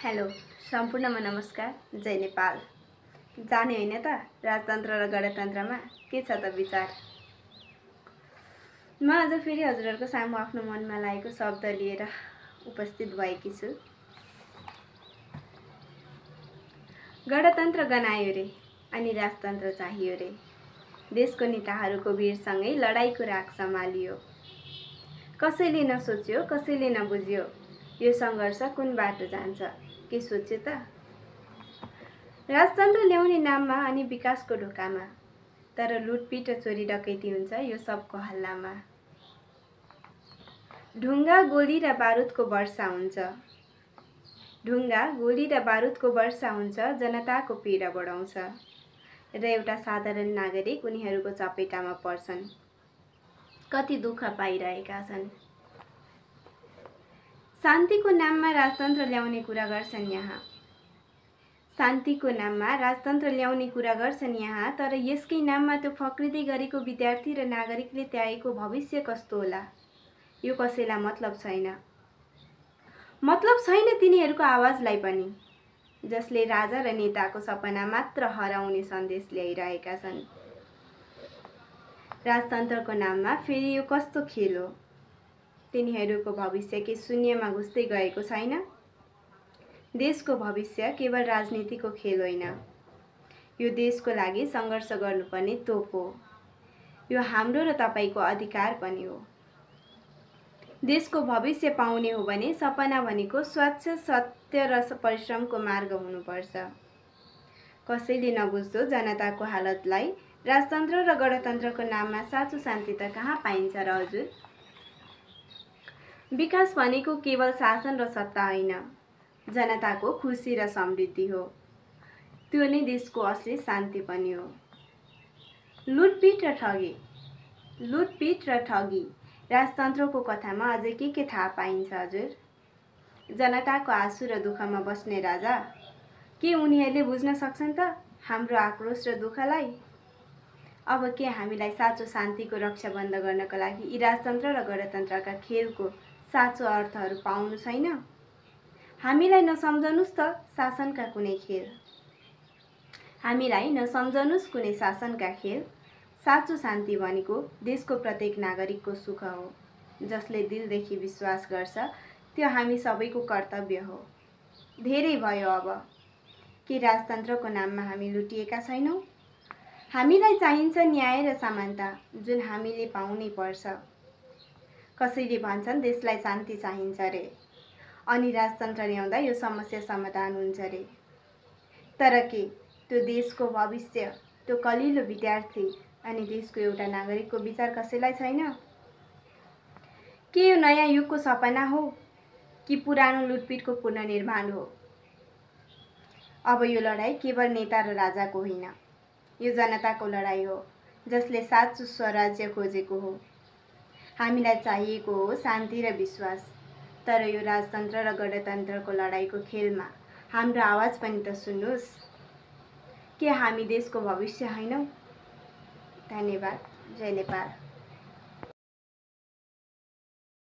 Hello सम्पूर्णमा नमस्कार। जय नेपाल। जाने होइन त राजतन्त्र र गणतन्त्रमा के छ त विचार। म आज फेरि हजुरहरूको सामु आफ्नो मनमा लागेको शब्द लिएर उपस्थित भएकी छु। गणतन्त्र गनायो रे अनि राजतन्त्र चाहियो रे। देशको नेताहरूको भिडसँगै लडाईँको राग सम्हालियो। कसैले नसोच्यो, कसैले नबुझ्यो यो सङ्घर्ष कुन बाटो जान्छ, के सोच्यो त? राजतन्त्र ल्याउने नाममा अनि विकासको ढोकामा, तर लुटपिट र चोरी डकैती हुन्छ यो सबको हल्लामा। ढुङ्गा गोली र बारुदको वर्षा हुन्छ। ढुङ्गा गोली र बारुदको वर्षा हुन्छ, जनताको पीडा बढाउँछ र एउटा साधारण नागरिक उनीहरूको चपेटामा पर्छन्। कति दुःख पाइरहेका छन्। शान्तिको नाममा राजतन्त्र ल्याउने कुरा गर्छन् यहाँ। शान्तिको नाममा राजतन्त्र ल्याउने कुरा गर्छन् यहाँ, तर यसकै नाममा त्यो फक्रिँदै गरेको विद्यार्थी र नागरिकले त्यागेको भविष्य कस्तो होला यो कसैलाई मतलब छैन। मतलब छैन तिनीहरूको आवाजलाई पनि, जसले राजा र नेताको सपना मात्र हराउने सन्देश ल्याइरहेका छन्। राजतन्त्रको नाममा फेरि यो कस्तो खेल हो? तिनीहरूको भविष्य के शून्यमा घुस्दै गएको छैन? देशको भविष्य केवल राजनीतिको खेल होइन, यो देशको लागि सङ्घर्ष गर्नुपर्ने तोप हो। यो हाम्रो र तपाईको अधिकार पनि हो। देशको भविष्य पाउने हो भने सपना भनेको स्वच्छ, सत्य र परिश्रमको मार्ग हुनुपर्छ। कसैले नबुझ्दो जनताको हालतलाई राजतन्त्र र गणतन्त्रको नाममा साँचो शान्ति त कहाँ पाइन्छ र हजुर? विकास भनेको केवल शासन र सत्ता होइन, जनताको खुसी र समृद्धि हो। त्यो नै देशको असली शान्ति पनि हो। लुटपिट र ठगी राजतन्त्रको कथामा अझै के थाहा पाइन्छ हजुर? जनताको आँसु र दुःखमा बस्ने राजा, के उनीहरूले बुझ्न सक्छन् त हाम्रो आक्रोश र दुःखलाई? अब के हामीलाई साँचो शान्तिको रक्षा बन्द गर्नको लागि यी राजतन्त्र र गणतन्त्रका खेलको साँचो अर्थहरू पाउनु छैन? हामीलाई नसम्झनुस् त शासनका कुनै खेल। हामीलाई नसम्झनुस् कुनै शासनका खेल। साँचो शान्ति भनेको देशको प्रत्येक नागरिकको सुख हो। जसले दिलदेखि विश्वास गर्छ त्यो हामी सबैको कर्तव्य हो। धेरै भयो अब। के राजतन्त्रको नाममा हामी लुटिएका छैनौँ? हामीलाई चाहिन्छ न्याय र समानता, जुन हामीले पाउनै पर्छ। कसैले भन्छन् देशलाई शान्ति चाहिन्छ रे, अनि राजतन्त्र ल्याउँदा यो समस्या समाधान हुन्छ रे। तर के त्यो देशको भविष्य, त्यो कलिलो विद्यार्थी अनि देशको एउटा नागरिकको विचार कसैलाई छैन? के यो नयाँ युगको सपना हो कि पुरानो लुटपिटको पुनर्निर्माण हो? अब यो लडाईँ केवल नेता र राजाको होइन, यो जनताको लडाईँ हो, जसले साँचो स्वराज्य खोजेको हो। हामीलाई चाहिएको हो शान्ति र विश्वास, तर यो राजतन्त्र र गणतन्त्रको लडाईँको खेलमा हाम्रो आवाज पनि त सुन्नुहोस्। के हामी देशको भविष्य होइनौँ? धन्यवाद। जय नेपाल।